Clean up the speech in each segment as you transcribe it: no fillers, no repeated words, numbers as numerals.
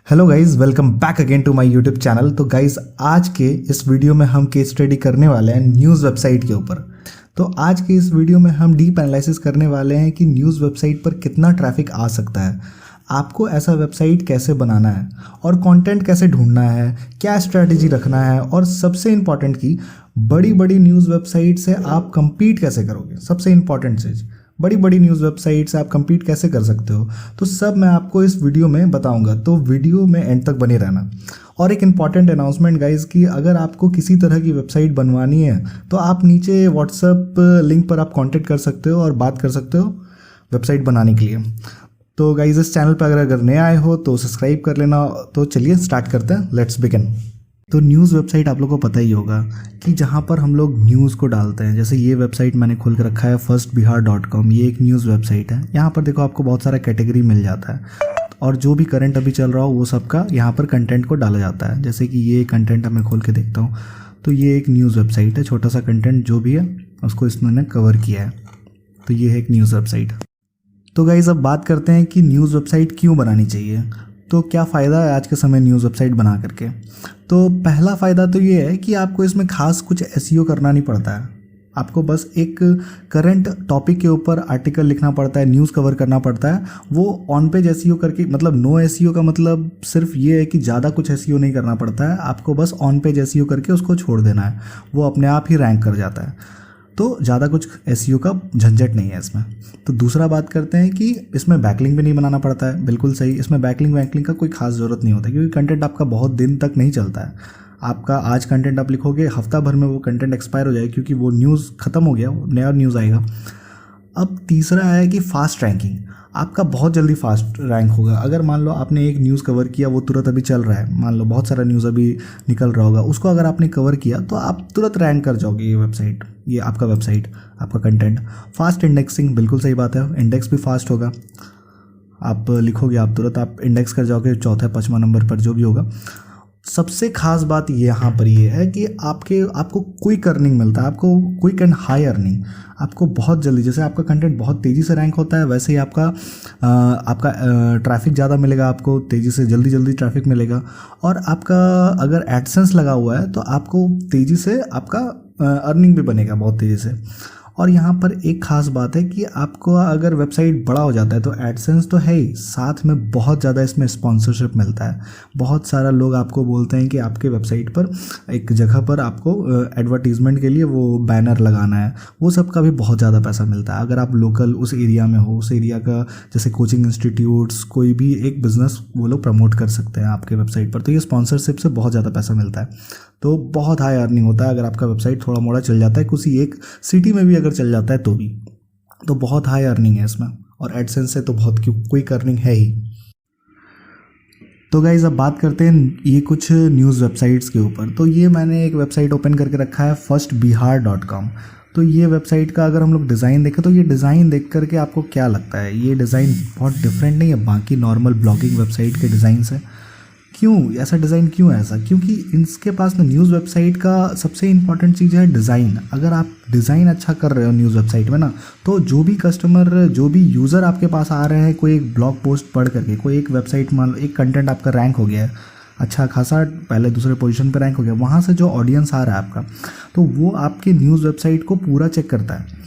Hello guys, welcome back again to my YouTube channel. तो guys, आज के इस वीडियो में हम केस स्टडी करने वाले हैं न्यूज़ वेबसाइट के ऊपर। तो आज के इस वीडियो में हम डीप एनालिसिस करने वाले हैं कि न्यूज़ वेबसाइट पर कितना ट्रैफिक आ सकता है, आपको ऐसा वेबसाइट कैसे बनाना है और कंटेंट कैसे ढूंढना है, क्या स्ट्रैटेजी रखना है, और सबसे इम्पॉर्टेंट की बड़ी बड़ी न्यूज़ वेबसाइट से आप compete कैसे करोगे। सबसे इम्पॉर्टेंट चीज़, बड़ी बड़ी न्यूज़ वेबसाइट से आप compete कैसे कर सकते हो, तो सब मैं आपको इस वीडियो में बताऊंगा। तो वीडियो में एंड तक बने रहना। और एक इम्पॉर्टेंट अनाउंसमेंट गाइज कि अगर आपको किसी तरह की वेबसाइट बनवानी है तो आप नीचे व्हाट्सएप लिंक पर आप कांटेक्ट कर सकते हो और बात कर सकते हो वेबसाइट बनाने के लिए। तो गाइज, इस चैनल पर अगर नए आए हो तो सब्सक्राइब कर लेना। तो चलिए स्टार्ट करते हैं, लेट्स बिगिन। तो न्यूज़ वेबसाइट आप लोगों को पता ही होगा कि जहाँ पर हम लोग न्यूज़ को डालते हैं। जैसे ये वेबसाइट मैंने खोल के रखा है firstbihar.com। ये एक न्यूज़ वेबसाइट है। यहाँ पर देखो आपको बहुत सारा कैटेगरी मिल जाता है और जो भी करंट अभी चल रहा हो वो सबका यहाँ पर कंटेंट को डाला जाता है। जैसे कि ये कंटेंट मैं खोल के देखता हूँ तो ये एक न्यूज़ वेबसाइट है। छोटा सा कंटेंट जो भी है उसको इसने कवर किया है। तो ये है एक न्यूज़ वेबसाइट। तो गाइस, अब बात करते हैं कि न्यूज़ वेबसाइट क्यों बनानी चाहिए। तो क्या फ़ायदा है आज के समय न्यूज़ वेबसाइट बना करके। तो पहला फ़ायदा तो ये है कि आपको इसमें खास कुछ एसईओ करना नहीं पड़ता है। आपको बस एक करंट टॉपिक के ऊपर आर्टिकल लिखना पड़ता है, न्यूज़ कवर करना पड़ता है। वो ऑन पेज एसईओ करके, मतलब नो एसईओ का मतलब सिर्फ ये है कि ज़्यादा कुछ एसईओ नहीं करना पड़ता है। आपको बस ऑन पेज एसईओ करके उसको छोड़ देना है, वो अपने आप ही रैंक कर जाता है। तो ज़्यादा कुछ एसईओ का झंझट नहीं है इसमें। तो दूसरा बात करते हैं कि इसमें बैकलिंक भी नहीं बनाना पड़ता है। बिल्कुल सही, इसमें बैकलिंक वैकलिंक का कोई खास ज़रूरत नहीं होता क्योंकि कंटेंट आपका बहुत दिन तक नहीं चलता है। आपका आज कंटेंट आप लिखोगे, हफ्ता भर में वो कंटेंट एक्सपायर हो जाएगा क्योंकि वो न्यूज़ ख़त्म हो गया, नया न्यूज़ आएगा। अब तीसरा है कि फास्ट रैंकिंग। आपका बहुत जल्दी फास्ट रैंक होगा। अगर मान लो आपने एक न्यूज़ कवर किया, वो तुरंत अभी चल रहा है, मान लो बहुत सारा न्यूज़ अभी निकल रहा होगा, उसको अगर आपने कवर किया तो आप तुरंत रैंक कर जाओगे। ये वेबसाइट, ये आपका वेबसाइट, आपका कंटेंट। फास्ट इंडेक्सिंग, बिल्कुल सही बात है, इंडेक्स भी फास्ट होगा। आप लिखोगे, आप तुरंत आप इंडेक्स कर जाओगे, चौथे पाँचवा नंबर पर जो भी होगा। सबसे खास बात यहाँ पर ये है कि आपको क्विक अर्निंग मिलता है। आपको क्विक एंड हाई अर्निंग, आपको बहुत जल्दी, जैसे आपका कंटेंट बहुत तेज़ी से रैंक होता है वैसे ही आपका ट्रैफिक ज़्यादा मिलेगा, आपको तेज़ी से जल्दी ट्रैफिक मिलेगा। और आपका अगर एडसेंस लगा हुआ है तो आपको तेज़ी से आपका अर्निंग भी बनेगा बहुत तेज़ी से। और यहाँ पर एक खास बात है कि आपको अगर वेबसाइट बड़ा हो जाता है तो एडसेंस तो है ही, साथ में बहुत ज़्यादा इसमें स्पॉन्सरशिप मिलता है। बहुत सारा लोग आपको बोलते हैं कि आपके वेबसाइट पर एक जगह पर आपको एडवर्टीज़मेंट के लिए वो बैनर लगाना है, वो सब का भी बहुत ज़्यादा पैसा मिलता है। अगर आप लोकल उस एरिया में हो, उस एरिया का जैसे कोचिंग इंस्टीट्यूट्स, कोई भी एक बिज़नेस वो लोग प्रमोट कर सकते हैं आपके वेबसाइट पर, तो ये स्पॉन्सरशिप से बहुत ज़्यादा पैसा मिलता है। तो बहुत हाई अर्निंग होता है अगर आपका वेबसाइट थोड़ा मोड़ा चल जाता है, किसी एक सिटी में भी अगर चल जाता है तो भी, तो बहुत हाई अर्निंग है इसमें। और एडसेंस से तो बहुत क्विक अर्निंग है ही। तो गाइज़, अब बात करते हैं ये कुछ न्यूज़ वेबसाइट्स के ऊपर। तो ये मैंने एक वेबसाइट ओपन करके रखा है firstbihar.com। तो ये वेबसाइट का अगर हम लोग डिज़ाइन देखें तो ये डिज़ाइन देख करके आपको क्या लगता है, ये डिज़ाइन बहुत डिफरेंट नहीं है बाकी नॉर्मल ब्लॉगिंग वेबसाइट के डिज़ाइन से। क्यों ऐसा डिज़ाइन, क्यों ऐसा? क्योंकि इनके पास ना न्यूज़ वेबसाइट का सबसे इम्पॉर्टेंट चीज़ है डिज़ाइन। अगर आप डिज़ाइन अच्छा कर रहे हो न्यूज़ वेबसाइट में ना, तो जो भी कस्टमर, जो भी यूज़र आपके पास आ रहे हैं, कोई एक ब्लॉग पोस्ट पढ़ करके, कोई एक वेबसाइट, मान लो एक कंटेंट आपका रैंक हो गया है अच्छा खासा, पहले दूसरे पोजीशन पर रैंक हो गया, वहाँ से जो ऑडियंस आ रहा है आपका, तो वो आपके न्यूज़ वेबसाइट को पूरा चेक करता है।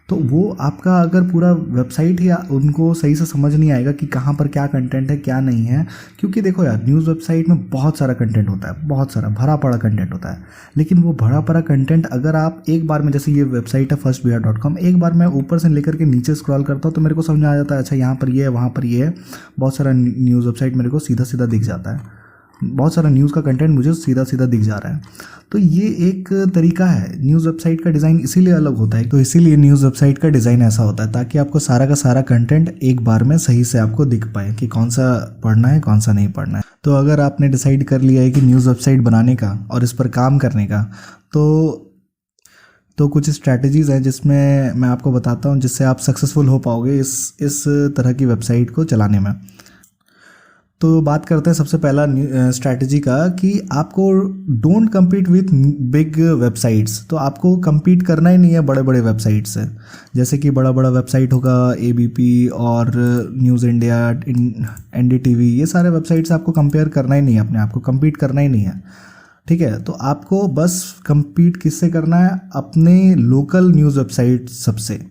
तो वो आपका अगर पूरा वेबसाइट ही उनको सही से समझ नहीं आएगा कि कहाँ पर क्या कंटेंट है क्या नहीं है। क्योंकि देखो यार, न्यूज़ वेबसाइट में बहुत सारा कंटेंट होता है, बहुत सारा भरा पड़ा कंटेंट होता है। लेकिन वो भरा पड़ा कंटेंट अगर आप एक बार में, जैसे ये वेबसाइट है firstbihar.com, एक बार मैं ऊपर से लेकर के नीचे स्क्रॉल करता हूँ तो मेरे को समझ में आ जाता है, अच्छा यहाँ पर ये है, वहाँ पर ये है। बहुत सारा न्यूज़ वेबसाइट मेरे को सीधा सीधा दिख जाता है, बहुत सारा न्यूज़ का कंटेंट मुझे सीधा सीधा दिख जा रहा है। तो ये एक तरीका है, न्यूज़ वेबसाइट का डिज़ाइन इसीलिए अलग होता है। तो इसीलिए न्यूज़ वेबसाइट का डिज़ाइन ऐसा होता है ताकि आपको सारा का सारा कंटेंट एक बार में सही से आपको दिख पाए कि कौन सा पढ़ना है, कौन सा नहीं पढ़ना है। तो अगर आपने डिसाइड कर लिया है कि न्यूज़ वेबसाइट बनाने का और इस पर काम करने का, तो कुछ स्ट्रैटेजीज़ हैं जिसमें मैं आपको बताता हूँ, जिससे आप सक्सेसफुल हो पाओगे इस तरह की वेबसाइट को चलाने में। तो बात करते हैं सबसे पहला स्ट्रैटेजी का कि आपको don't compete with big websites. तो आपको कम्पीट करना ही नहीं है बड़े बड़े वेबसाइट से। जैसे कि बड़ा बड़ा वेबसाइट होगा एबीपी और न्यूज़ इंडिया, एनडीटीवी, ये सारे वेबसाइट से आपको कंपेयर करना ही नहीं है, अपने आप को कम्पीट करना ही नहीं है। ठीक है, तो आपको बस कम्पीट किससे करना है? अपने लोकल न्यूज़ वेबसाइट सबसे।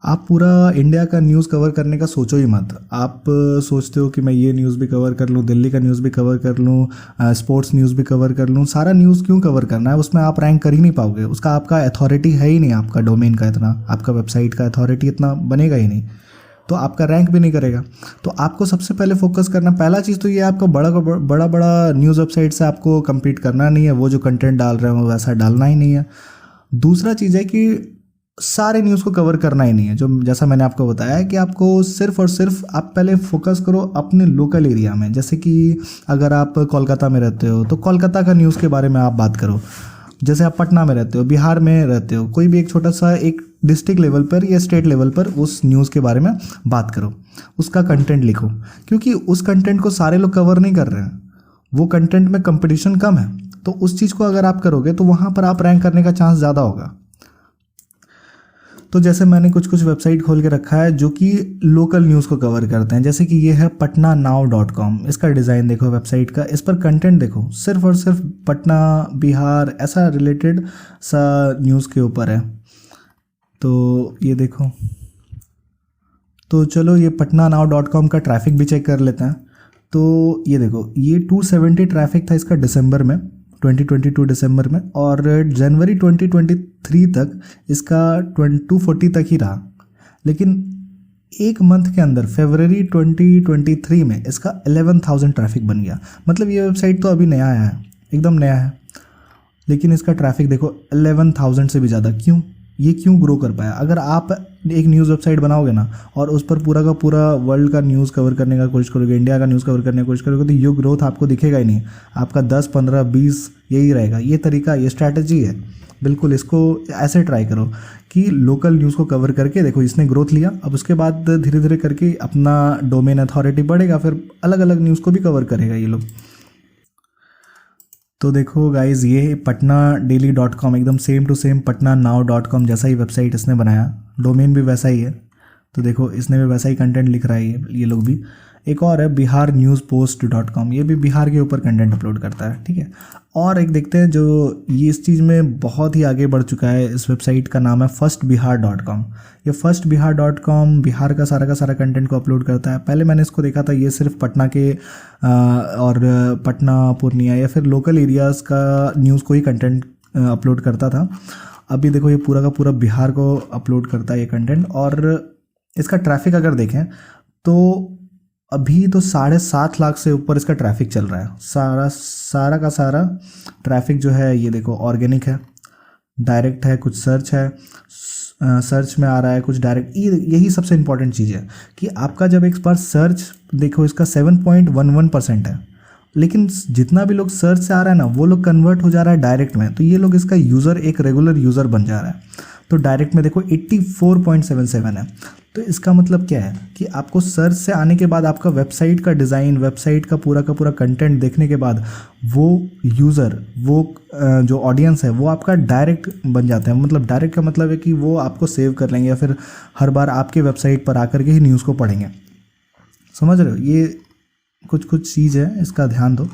आप पूरा इंडिया का न्यूज़ कवर करने का सोचो ही मत। आप सोचते हो कि मैं ये न्यूज़ भी कवर कर लूँ, दिल्ली का न्यूज़ भी कवर कर लूँ, स्पोर्ट्स न्यूज़ भी कवर कर लूँ। सारा न्यूज़ क्यों कवर करना है? उसमें आप रैंक कर ही नहीं पाओगे। उसका आपका अथॉरिटी है ही नहीं, आपका डोमेन का इतना, आपका वेबसाइट का अथॉरिटी इतना बनेगा ही नहीं, तो आपका रैंक भी नहीं करेगा। तो आपको सबसे पहले फोकस करना, पहला चीज़ तो ये आपको बड़ा बड़ा न्यूज़ वेबसाइट से आपको कम्पीट करना नहीं है। वो जो कंटेंट डाल रहे हैं वो वैसा डालना ही नहीं है। दूसरा चीज़ है कि सारे न्यूज़ को कवर करना ही नहीं है। जो जैसा मैंने आपको बताया है कि आपको सिर्फ और सिर्फ आप पहले फोकस करो अपने लोकल एरिया में। जैसे कि अगर आप कोलकाता में रहते हो तो कोलकाता का न्यूज़ के बारे में आप बात करो। जैसे आप पटना में रहते हो, बिहार में रहते हो, कोई भी एक छोटा सा एक डिस्ट्रिक्ट लेवल पर या स्टेट लेवल पर उस न्यूज़ के बारे में बात करो, उसका कंटेंट लिखो। क्योंकि उस कंटेंट को सारे लोग कवर नहीं कर रहे हैं, वो कंटेंट में कंपटीशन कम है। तो उस चीज़ को अगर आप करोगे तो वहाँ पर आप रैंक करने का चांस ज़्यादा होगा। तो जैसे मैंने कुछ वेबसाइट खोल के रखा है जो कि लोकल न्यूज़ को कवर करते हैं। जैसे कि ये है patnanow.com। इसका डिज़ाइन देखो वेबसाइट का, इस पर कंटेंट देखो, सिर्फ और सिर्फ पटना, बिहार, ऐसा रिलेटेड सा न्यूज़ के ऊपर है। तो ये देखो, तो चलो ये patnanow.com का ट्रैफिक भी चेक कर लेते हैं। तो ये देखो, ये 270 ट्रैफिक था इसका दिसंबर में, 2022 दिसंबर में, और जनवरी 2023 तक इसका 240 तक ही रहा। लेकिन एक मंथ के अंदर फरवरी 2023 में इसका 11,000 ट्रैफिक बन गया। मतलब ये वेबसाइट तो अभी नया आया है, एकदम नया है, लेकिन इसका ट्रैफिक देखो 11,000 से भी ज़्यादा। क्यों? ये क्यों ग्रो कर पाया? अगर आप एक न्यूज़ वेबसाइट बनाओगे ना और उस पर पूरा का पूरा वर्ल्ड का न्यूज़ कवर करने का कोशिश करोगे, इंडिया का न्यूज़ कवर करने की कोशिश करोगे, तो ये ग्रोथ आपको दिखेगा ही नहीं। आपका 10, 15, 20 यही रहेगा। ये तरीका, ये स्ट्रैटेजी है, बिल्कुल इसको ऐसे ट्राई करो कि लोकल न्यूज़ को कवर करके देखो, इसने ग्रोथ लिया। अब उसके बाद धीरे धीरे करके अपना डोमेन अथॉरिटी बढ़ेगा, फिर अलग अलग न्यूज़ को भी कवर करेगा ये लोग। तो देखो गाइज़, ये patnaDaily.com एकदम सेम टू सेम patnanow.com जैसा ही वेबसाइट इसने बनाया, डोमेन भी वैसा ही है। तो देखो, इसने भी वैसा ही कंटेंट लिख रहा है ये लोग भी। एक और है biharnewspost.com, ये भी बिहार के ऊपर कंटेंट अपलोड करता है। ठीक है, और एक देखते हैं जो ये इस चीज़ में बहुत ही आगे बढ़ चुका है। इस वेबसाइट का नाम है firstbihar.com। ये firstbihar.com बिहार का सारा कंटेंट को अपलोड करता है। पहले मैंने इसको देखा था, ये सिर्फ पटना के और पटना, पूर्णिया या फिर लोकल एरियाज़ का न्यूज़ को ही कंटेंट अपलोड करता था। अभी देखो, ये पूरा का पूरा बिहार को अपलोड करता है ये कंटेंट। और इसका ट्रैफिक अगर देखें तो अभी तो 7.5 लाख से ऊपर इसका ट्रैफिक चल रहा है। सारा का सारा ट्रैफिक जो है ये देखो ऑर्गेनिक है, डायरेक्ट है, कुछ सर्च है, सर्च में आ रहा है, कुछ डायरेक्ट। यही सबसे इंपॉर्टेंट चीज़ है कि आपका जब एक बार सर्च देखो, इसका 7.11% है, लेकिन जितना भी लोग सर्च से आ रहा है ना, वो लोग कन्वर्ट हो जा रहा है डायरेक्ट में। तो ये लोग इसका यूज़र एक रेगुलर यूज़र बन जा रहा है। तो डायरेक्ट में देखो 84.77 है। तो इसका मतलब क्या है कि आपको सर्च से आने के बाद आपका वेबसाइट का डिज़ाइन, वेबसाइट का पूरा कंटेंट देखने के बाद वो यूज़र, वो जो ऑडियंस है, वो आपका डायरेक्ट बन जाता है। मतलब डायरेक्ट का मतलब है कि वो आपको सेव कर लेंगे या फिर हर बार आपके वेबसाइट पर आकर के ही न्यूज़ को पढ़ेंगे। समझ रहे हो? ये कुछ चीज़ है, इसका ध्यान दो।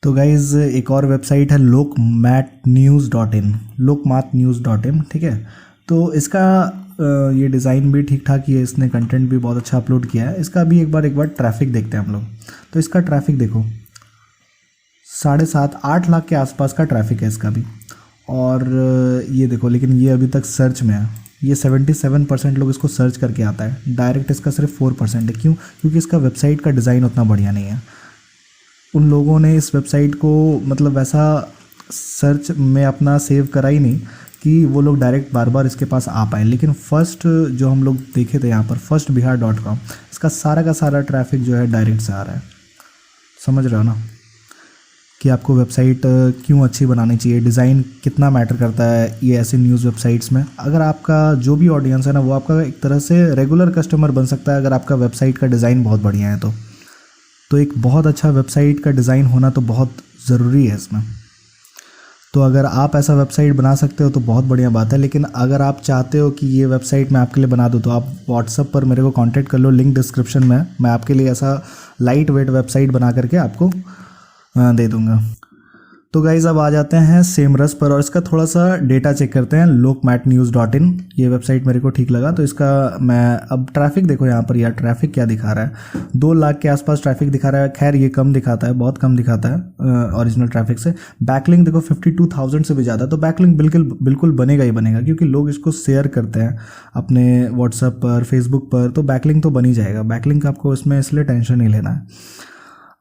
तो गाइज़, एक और वेबसाइट है lokmatnews.in। ठीक है, तो इसका ये डिज़ाइन भी ठीक ठाक ही है, इसने कंटेंट भी बहुत अच्छा अपलोड किया है। इसका भी एक बार ट्रैफिक देखते हैं हम लोग। तो इसका ट्रैफिक देखो, 7.5-8 लाख के आसपास का ट्रैफिक है इसका भी। और ये देखो, लेकिन ये अभी तक सर्च में है। ये 77% लोग इसको सर्च करके आता है, डायरेक्ट इसका सिर्फ 4% है। क्यों? क्योंकि इसका वेबसाइट का डिज़ाइन उतना बढ़िया नहीं है। उन लोगों ने इस वेबसाइट को मतलब वैसा सर्च में अपना सेव करा ही नहीं कि वो लोग डायरेक्ट बार बार इसके पास आ पाए। लेकिन फर्स्ट जो हम लोग देखे थे यहाँ पर firstbihar.com, इसका सारा का सारा ट्रैफिक जो है डायरेक्ट से आ रहा है। समझ रहे हो ना कि आपको वेबसाइट क्यों अच्छी बनानी चाहिए, डिज़ाइन कितना मैटर करता है ये ऐसे न्यूज़ वेबसाइट्स में। अगर आपका जो भी ऑडियंस है ना वो आपका एक तरह से रेगुलर कस्टमर बन सकता है अगर आपका वेबसाइट का डिज़ाइन बहुत बढ़िया है तो एक बहुत अच्छा वेबसाइट का डिज़ाइन होना तो बहुत ज़रूरी है इसमें। तो अगर आप ऐसा वेबसाइट बना सकते हो तो बहुत बढ़िया बात है। लेकिन अगर आप चाहते हो कि ये वेबसाइट मैं आपके लिए बना दूँ तो आप व्हाट्सएप पर मेरे को कांटेक्ट कर लो, लिंक डिस्क्रिप्शन में। मैं आपके लिए ऐसा लाइट वेट वेबसाइट बना करके आपको दे दूँगा। तो गाइज़ अब आ जाते हैं सेमरस पर और इसका थोड़ा सा डेटा चेक करते हैं। lokmatnews.in ये वेबसाइट मेरे को ठीक लगा तो इसका मैं अब ट्रैफिक देखो यहाँ पर यार, ट्रैफिक क्या दिखा रहा है, 2 लाख के आसपास ट्रैफिक दिखा रहा है। खैर ये कम दिखाता है, बहुत कम दिखाता है ओरिजिनल ट्रैफिक से। बैकलिंक देखो 52,000 से भी ज़्यादा। तो बैकलिंक बिल्कुल बनेगा ही बनेगा क्योंकि लोग इसको शेयर करते हैं अपने व्हाट्सएप पर, फेसबुक पर, तो बैकलिंक तो बन ही जाएगा। बैकलिंक आपको इसमें इसलिए टेंशन नहीं लेना है।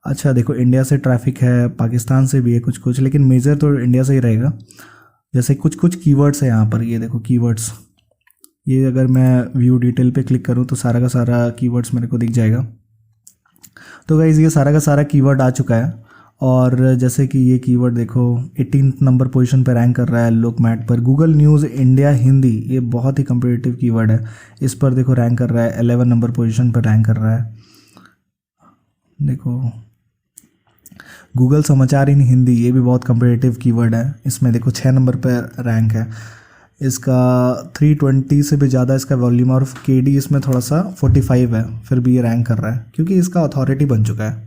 अच्छा देखो इंडिया से ट्रैफिक है, पाकिस्तान से भी है कुछ, लेकिन मेजर तो इंडिया से ही रहेगा। जैसे कुछ कीवर्ड्स है यहाँ पर, ये देखो कीवर्ड्स, ये अगर मैं व्यू डिटेल पे क्लिक करूँ तो सारा का सारा कीवर्ड्स मेरे को दिख जाएगा। तो गाइज़ ये सारा का सारा कीवर्ड आ चुका है। और जैसे कि ये कीवर्ड देखो 18 नंबर पोजीशन पर रैंक कर रहा है लोकमैट पर। गूगल न्यूज़ इंडिया हिंदी ये बहुत ही कम्पिटिटिव कीवर्ड है, इस पर देखो रैंक कर रहा है, 11 नंबर पोजीशन पर रैंक कर रहा है। देखो गूगल समाचार इन हिंदी ये भी बहुत कम्पिटिटिव कीवर्ड है, इसमें देखो 6 नंबर पर रैंक है। इसका 320 से भी ज़्यादा इसका वॉल्यूम और केडी इसमें थोड़ा सा 45 है, फिर भी ये रैंक कर रहा है क्योंकि इसका अथॉरिटी बन चुका है।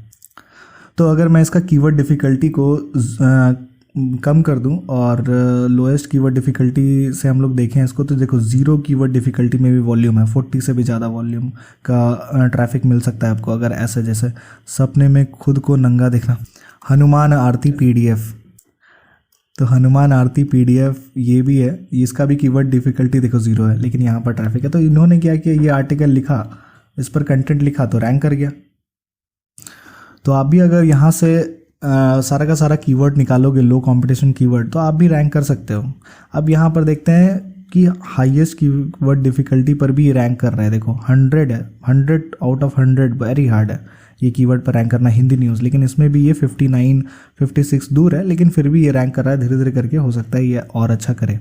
तो अगर मैं इसका कीवर्ड डिफ़िकल्टी को कम कर दूं और लोएस्ट कीवर्ड डिफ़िकल्टी से हम लोग देखें इसको तो देखो 0 कीवर्ड डिफ़िकल्टी में भी वॉल्यूम है, 40 से भी ज़्यादा वॉल्यूम का ट्रैफिक मिल सकता है आपको। अगर ऐसे जैसे सपने में खुद को नंगा दिखना, हनुमान आरती PDF, तो हनुमान आरती PDF ये भी है, इसका भी कीवर्ड डिफ़िकल्टी देखो 0 है, लेकिन यहाँ पर ट्रैफिक है। तो इन्होंने क्या किया, ये आर्टिकल लिखा, इस पर कंटेंट लिखा तो रैंक कर गया। तो आप भी अगर यहाँ से सारा का सारा कीवर्ड निकालोगे, लो कंपटीशन कीवर्ड, तो आप भी रैंक कर सकते हो। अब यहाँ पर देखते हैं कि हाईएस्ट कीवर्ड डिफ़िकल्टी पर भी ये रैंक कर रहा है। देखो 100 है, 100 आउट ऑफ 100, वेरी हार्ड है ये कीवर्ड पर रैंक करना हिंदी न्यूज़। लेकिन इसमें भी ये 59 56 दूर है, लेकिन फिर भी ये रैंक कर रहा है। धीरे धीरे करके हो सकता है ये और अच्छा करे।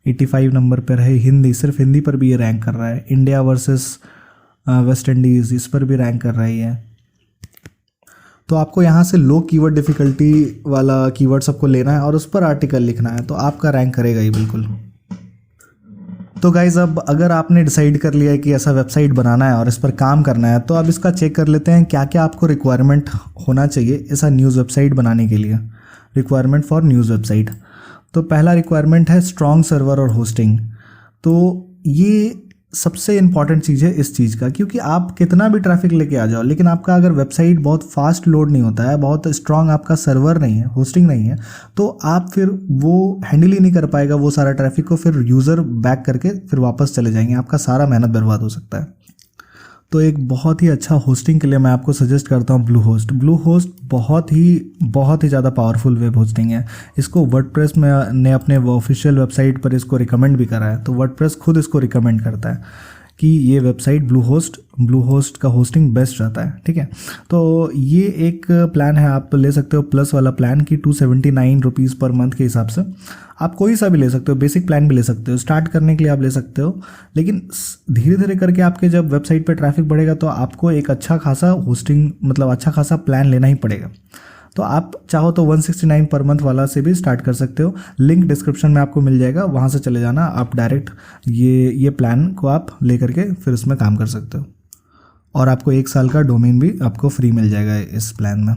85 नंबर पर है हिंदी, सिर्फ हिंदी पर भी ये रैंक कर रहा है। इंडिया वर्सेस वेस्ट इंडीज़ इस पर भी रैंक कर रहा है ये। तो आपको यहाँ से लो कीवर्ड डिफ़िकल्टी वाला कीवर्ड सबको लेना है और उस पर आर्टिकल लिखना है, तो आपका रैंक करेगा ही बिल्कुल। तो गाइज़ अब अगर आपने डिसाइड कर लिया है कि ऐसा वेबसाइट बनाना है और इस पर काम करना है, तो अब इसका चेक कर लेते हैं क्या क्या आपको रिक्वायरमेंट होना चाहिए ऐसा न्यूज़ वेबसाइट बनाने के लिए। रिक्वायरमेंट फॉर न्यूज़ वेबसाइट, तो पहला रिक्वायरमेंट है स्ट्रॉन्ग सर्वर और होस्टिंग। तो ये सबसे इंपॉर्टेंट चीज़ है इस चीज़ का, क्योंकि आप कितना भी ट्रैफिक लेके आ जाओ, लेकिन आपका अगर वेबसाइट बहुत फास्ट लोड नहीं होता है, बहुत स्ट्रांग आपका सर्वर नहीं है, होस्टिंग नहीं है, तो आप फिर वो हैंडल ही नहीं कर पाएगा वो सारा ट्रैफिक को। फिर यूज़र बैक करके फिर वापस चले जाएंगे, आपका सारा मेहनत बर्बाद हो सकता है। तो एक बहुत ही अच्छा होस्टिंग के लिए मैं आपको सजेस्ट करता हूँ ब्लूहोस्ट। ब्लूहोस्ट बहुत ही ज़्यादा पावरफुल वेब होस्टिंग है। इसको वर्डप्रेस में ने अपने ऑफिशियल वेबसाइट पर इसको रिकमेंड भी करा है, तो वर्डप्रेस खुद इसको रिकमेंड करता है कि ये वेबसाइट ब्लूहोस्ट का होस्टिंग बेस्ट रहता है। ठीक है, तो ये एक प्लान है, आप ले सकते हो प्लस वाला प्लान की 279 रुपीज़ पर मंथ के हिसाब से। आप कोई सा भी ले सकते हो, बेसिक प्लान भी ले सकते हो, स्टार्ट करने के लिए आप ले सकते हो। लेकिन धीरे धीरे करके आपके जब वेबसाइट पे ट्रैफिक बढ़ेगा तो आपको एक अच्छा खासा होस्टिंग मतलब अच्छा खासा प्लान लेना ही पड़ेगा। तो आप चाहो तो 169 पर मंथ वाला से भी स्टार्ट कर सकते हो। लिंक डिस्क्रिप्शन में आपको मिल जाएगा, वहाँ से चले जाना, आप डायरेक्ट ये प्लान को आप ले करके फिर उसमें काम कर सकते हो। और आपको 1 साल का डोमेन भी आपको फ्री मिल जाएगा इस प्लान में।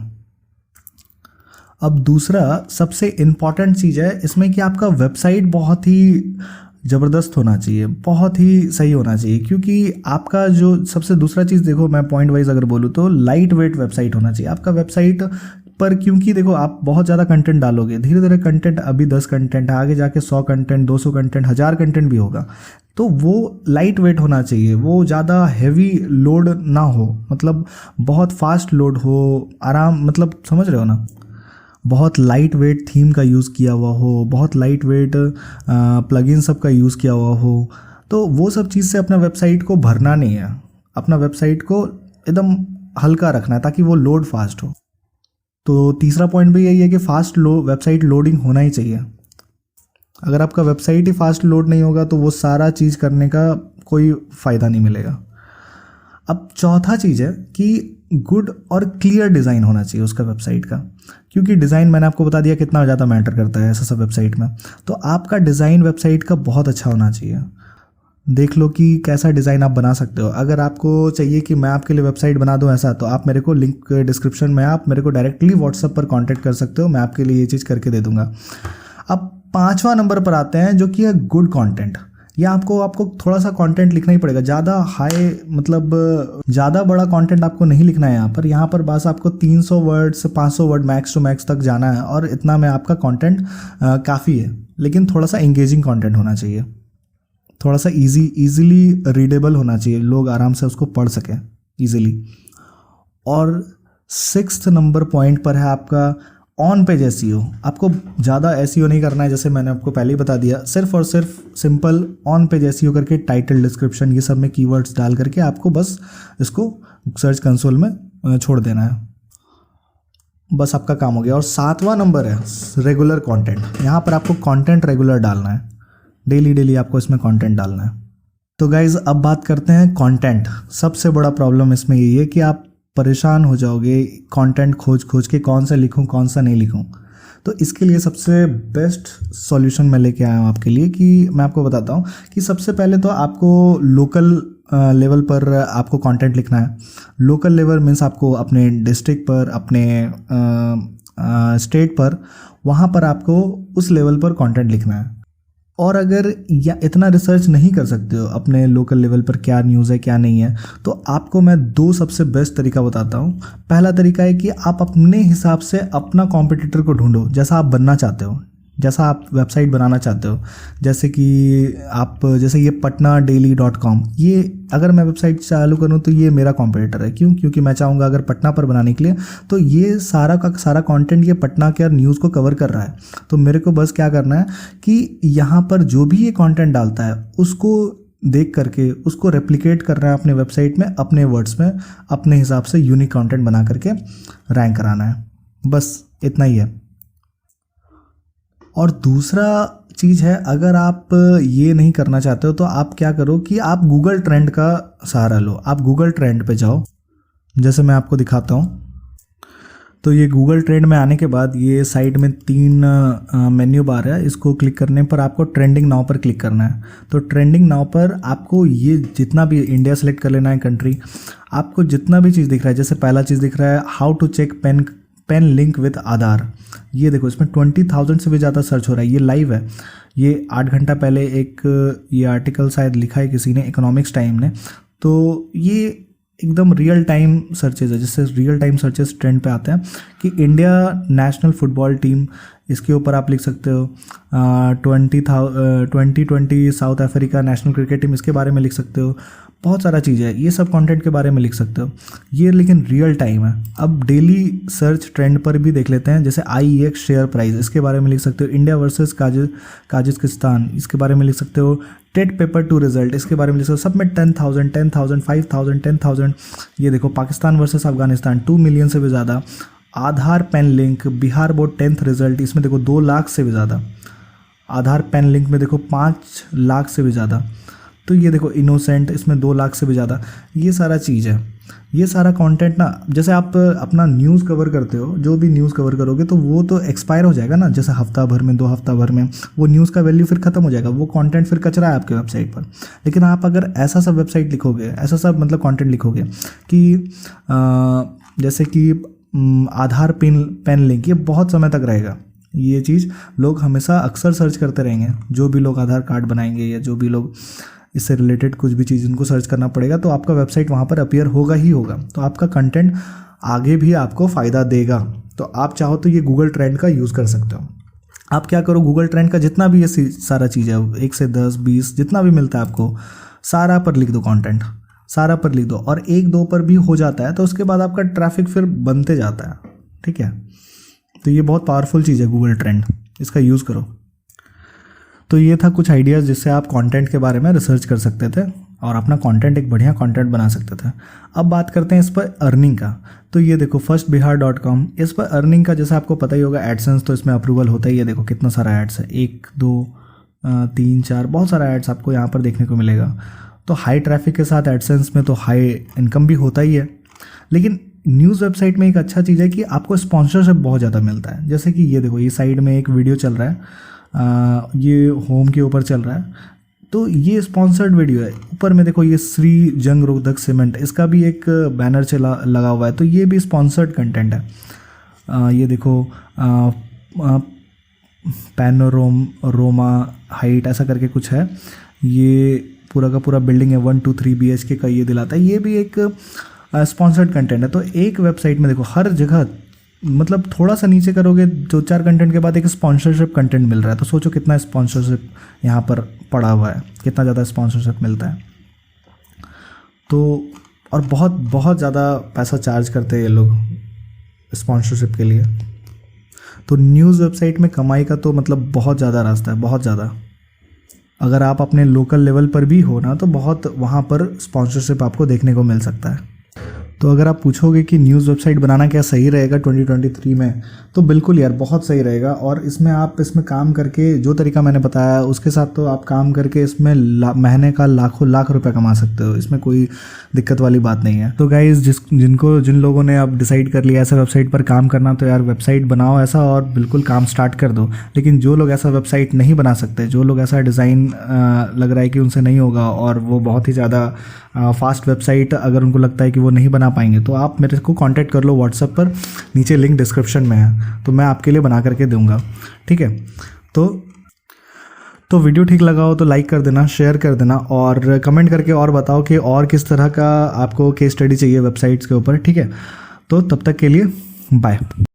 अब दूसरा सबसे इम्पॉर्टेंट चीज़ है इसमें कि आपका वेबसाइट बहुत ही ज़बरदस्त होना चाहिए, बहुत ही सही होना चाहिए। क्योंकि आपका जो सबसे दूसरा चीज़ देखो, मैं पॉइंट वाइज अगर बोलूँ तो लाइट वेट वेबसाइट होना चाहिए आपका वेबसाइट पर। क्योंकि देखो आप बहुत ज़्यादा कंटेंट डालोगे, धीरे धीरे कंटेंट, अभी 10 कंटेंट है, आगे जाके 100 कंटेंट, 200 कंटेंट, 1000 कंटेंट भी होगा। तो वो लाइट वेट होना चाहिए, वो ज़्यादा हैवी लोड ना हो, मतलब बहुत फास्ट लोड हो, आराम, मतलब समझ रहे हो ना, बहुत लाइट वेट थीम का यूज़ किया हुआ हो, बहुत लाइट वेट प्लगइन सब का यूज़ किया हुआ हो। तो वो सब चीज़ से अपना वेबसाइट को भरना नहीं है, अपना वेबसाइट को एकदम हल्का रखना है ताकि वो लोड फास्ट हो। तो तीसरा पॉइंट भी यही है कि फास्ट वेबसाइट लोडिंग होना ही चाहिए। अगर आपका वेबसाइट ही फास्ट लोड नहीं होगा तो वो सारा चीज़ करने का कोई फ़ायदा नहीं मिलेगा। अब चौथा चीज़ है कि गुड और क्लियर डिज़ाइन होना चाहिए उसका वेबसाइट का, क्योंकि डिज़ाइन मैंने आपको बता दिया कितना ज़्यादा मैटर करता है ऐसा सब वेबसाइट में। तो आपका डिज़ाइन वेबसाइट का बहुत अच्छा होना चाहिए। देख लो कि कैसा डिज़ाइन आप बना सकते हो। अगर आपको चाहिए कि मैं आपके लिए वेबसाइट बना दूं ऐसा, तो आप मेरे को लिंक डिस्क्रिप्शन में आप मेरे को डायरेक्टली व्हाट्सएप पर कांटेक्ट कर सकते हो, मैं आपके लिए ये चीज़ करके दे दूंगा। अब 5वां नंबर पर आते हैं जो कि है गुड कंटेंट। या आपको थोड़ा सा कंटेंट लिखना ही पड़ेगा, ज़्यादा हाई मतलब ज़्यादा बड़ा कंटेंट आपको नहीं लिखना है यहाँ पर बस आपको 300 वर्ड से 500 वर्ड मैक्स टू मैक्स तक जाना है और इतना में आपका कंटेंट काफ़ी है। लेकिन थोड़ा सा एंगेजिंग कंटेंट होना चाहिए, थोड़ा सा इजीली रीडेबल होना चाहिए, लोग आराम से उसको पढ़ सकें इजीली। और 6th नंबर पॉइंट पर है आपका ऑन पेज एसईओ। आपको ज़्यादा एसईओ नहीं करना है, जैसे मैंने आपको पहले ही बता दिया। सिर्फ और सिर्फ सिंपल ऑन पेज एसईओ करके टाइटल, डिस्क्रिप्शन ये सब में कीवर्ड्स डाल करके आपको बस इसको सर्च कंसोल में छोड़ देना है, बस आपका काम हो गया। और 7वां नंबर है रेगुलर कंटेंट। यहाँ पर आपको कंटेंट रेगुलर डालना है, डेली आपको इसमें कंटेंट डालना है। तो गाइज अब बात करते हैं कंटेंट। सबसे बड़ा प्रॉब्लम इसमें यही है कि आप परेशान हो जाओगे कंटेंट खोज के, कौन सा लिखूं कौन सा नहीं लिखूं। तो इसके लिए सबसे बेस्ट सॉल्यूशन मैं लेके आया हूँ आपके लिए, कि मैं आपको बताता हूँ कि सबसे पहले तो आपको लोकल लेवल पर आपको कंटेंट लिखना है। लोकल लेवल मीन्स आपको अपने डिस्ट्रिक्ट पर, अपने स्टेट पर, वहाँ पर आपको उस लेवल पर कंटेंट लिखना है। और अगर या इतना रिसर्च नहीं कर सकते हो अपने लोकल लेवल पर क्या न्यूज़ है क्या नहीं है, तो आपको मैं 2 सबसे बेस्ट तरीका बताता हूँ। पहला तरीका है कि आप अपने हिसाब से अपना कॉम्पिटिटर को ढूंढो, जैसा आप बनना चाहते हो, जैसा आप वेबसाइट बनाना चाहते हो। जैसे कि जैसे ये patnadaily.com, ये अगर मैं वेबसाइट चालू करूँ तो ये मेरा कॉम्पिटिटर है। क्यों? क्योंकि मैं चाहूँगा अगर पटना पर बनाने के लिए, तो ये सारा का सारा कंटेंट ये पटना के न्यूज़ को कवर कर रहा है। तो मेरे को बस क्या करना है कि यहाँ पर जो भी ये कंटेंट डालता है उसको देख करके उसको रेप्लिकेट करना है अपने वेबसाइट में, अपने वर्ड्स में, अपने हिसाब से यूनिक कंटेंट बना करके रैंक कराना है। बस इतना ही है। और दूसरा चीज़ है, अगर आप ये नहीं करना चाहते हो तो आप क्या करो कि आप गूगल ट्रेंड का सहारा लो। आप गूगल ट्रेंड पे जाओ, जैसे मैं आपको दिखाता हूँ। तो ये गूगल ट्रेंड में आने के बाद ये साइड में 3 मेन्यू बार है, इसको क्लिक करने पर आपको ट्रेंडिंग नाउ पर क्लिक करना है। तो ट्रेंडिंग नाउ पर आपको ये जितना भी, इंडिया सेलेक्ट कर लेना है कंट्री, आपको जितना भी चीज़ दिख रहा है, जैसे पहला चीज़ दिख रहा है how to check PAN link with Aadhaar. ये देखो इसमें 20,000 से भी ज़्यादा सर्च हो रहा है। ये लाइव है, ये 8 घंटा पहले एक ये आर्टिकल शायद लिखा है किसी ने, इकोनॉमिक्स टाइम ने। तो ये एकदम रियल टाइम सर्चेज है, जिससे रियल टाइम सर्चेज ट्रेंड पे आते हैं कि इंडिया नेशनल फुटबॉल टीम, इसके ऊपर आप लिख सकते हो 2020 south Africa national cricket team, इसके बारे में लिख सकते हो। बहुत सारा चीज़ है, ये सब कंटेंट के बारे में लिख सकते हो। ये लेकिन रियल टाइम है। अब डेली सर्च ट्रेंड पर भी देख लेते हैं, जैसे IEX शेयर प्राइस, इसके बारे में लिख सकते हो। इंडिया वर्सेस काजिकिस्तान, इसके बारे में लिख सकते हो। टेट पेपर 2 रिजल्ट, इसके बारे में लिख सकते हो। सब में 10,000 5,000 10,000। ये देखो पाकिस्तान वर्सेस अफगानिस्तान 2 मिलियन से भी ज़्यादा। Aadhaar PAN link, Bihar board 10th result, इसमें देखो 2 लाख से भी ज़्यादा। आधार पेन लिंक में देखो 5 लाख से भी ज़्यादा। तो ये देखो इनोसेंट, इसमें 2 लाख से भी ज़्यादा। ये सारा चीज़ है, ये सारा कंटेंट ना, जैसे आप अपना न्यूज़ कवर करते हो, जो भी न्यूज़ कवर करोगे तो वो तो एक्सपायर हो जाएगा ना, जैसे हफ्ता भर में, 2 हफ्ता भर में वो न्यूज़ का वैल्यू फिर ख़त्म हो जाएगा, वो कंटेंट फिर कचरा है आपके वेबसाइट पर। लेकिन आप अगर ऐसा सब वेबसाइट लिखोगे, ऐसा सब मतलब कंटेंट लिखोगे कि जैसे कि आधार पेन लिंक, ये बहुत समय तक रहेगा। ये चीज़ लोग हमेशा अक्सर सर्च करते रहेंगे, जो भी लोग आधार कार्ड बनाएंगे या जो भी लोग इससे रिलेटेड कुछ भी चीज़ उनको सर्च करना पड़ेगा, तो आपका वेबसाइट वहाँ पर अपीयर होगा ही होगा। तो आपका कंटेंट आगे भी आपको फ़ायदा देगा। तो आप चाहो तो ये गूगल ट्रेंड का यूज़ कर सकते हो। आप क्या करो, गूगल ट्रेंड का जितना भी ये सारा चीज़ है, 1 से 10 20 जितना भी मिलता है आपको, सारा पर लिख दो कंटेंट, सारा पर लिख दो। और 1-2 पर भी हो जाता है तो उसके बाद आपका ट्रैफिक फिर बनते जाता है। ठीक है, तो ये बहुत पावरफुल चीज़ है गूगल ट्रेंड, इसका यूज़ करो। तो ये था कुछ आइडियाज़ जिससे आप कंटेंट के बारे में रिसर्च कर सकते थे और अपना कंटेंट एक बढ़िया कंटेंट बना सकते थे। अब बात करते हैं इस पर अर्निंग का। तो ये देखो firstbihar.com, इस पर अर्निंग का जैसा आपको पता ही होगा एडसेंस तो इसमें अप्रूवल होता ही है। देखो कितना सारा एड्स है, 1 2 3 4 बहुत सारा एड्स आपको यहाँ पर देखने को मिलेगा। तो हाई ट्रैफिक के साथ एडसेंस में तो हाई इनकम भी होता ही है। लेकिन न्यूज़ वेबसाइट में एक अच्छा चीज़ है कि आपको स्पॉन्सरशिप बहुत ज़्यादा मिलता है। जैसे कि ये देखो, ये साइड में एक वीडियो चल रहा है, ये होम के ऊपर चल रहा है, तो ये स्पॉन्सर्ड वीडियो है। ऊपर में देखो ये श्री जंग रोधक सीमेंट, इसका भी एक बैनर चला लगा हुआ है, तो ये भी स्पॉन्सर्ड कंटेंट है। ये देखो पैनोरोमा हाइट ऐसा करके कुछ है, ये पूरा का पूरा बिल्डिंग है 1 2 3 BHK का, ये दिलाता है, ये भी एक स्पॉन्सर्ड कंटेंट है। तो एक वेबसाइट में देखो हर जगह, मतलब थोड़ा सा नीचे करोगे 2-4 कंटेंट के बाद एक स्पॉन्सरशिप कंटेंट मिल रहा है। तो सोचो कितना स्पॉन्सरशिप यहाँ पर पड़ा हुआ है, कितना ज़्यादा स्पॉन्सरशिप मिलता है। तो और बहुत बहुत ज़्यादा पैसा चार्ज करते हैं ये लोग स्पॉन्सरशिप के लिए। तो न्यूज़ वेबसाइट में कमाई का तो मतलब बहुत ज़्यादा रास्ता है, बहुत ज़्यादा। अगर आप अपने लोकल लेवल पर भी हो ना, तो बहुत वहाँ पर स्पॉन्सरशिप आपको देखने को मिल सकता है। तो अगर आप पूछोगे कि न्यूज़ वेबसाइट बनाना क्या सही रहेगा 2023 में, तो बिल्कुल यार बहुत सही रहेगा। और इसमें आप इसमें काम करके, जो तरीका मैंने बताया उसके साथ तो आप काम करके इसमें महीने का लाखों लाख रुपए कमा सकते हो। इसमें कोई दिक्कत वाली बात नहीं है। तो गाइज़ जिन लोगों ने अब डिसाइड कर लिया ऐसा वेबसाइट पर काम करना, तो यार वेबसाइट बनाओ ऐसा और बिल्कुल काम स्टार्ट कर दो। लेकिन जो लोग ऐसा वेबसाइट नहीं बना सकते, जो लोग ऐसा डिज़ाइन लग रहा है कि उनसे नहीं होगा और वो बहुत ही ज़्यादा फास्ट वेबसाइट अगर उनको लगता है कि वो नहीं बना पाएंगे, तो आप मेरे को कांटेक्ट कर लो व्हाट्सएप पर, नीचे लिंक डिस्क्रिप्शन में है, तो मैं आपके लिए बना करके दूंगा। ठीक है, तो वीडियो ठीक लगा हो तो लाइक कर देना, शेयर कर देना और कमेंट करके और बताओ कि और किस तरह का आपको केस स्टडी चाहिए वेबसाइट्स के ऊपर। ठीक है, तो तब तक के लिए बाय।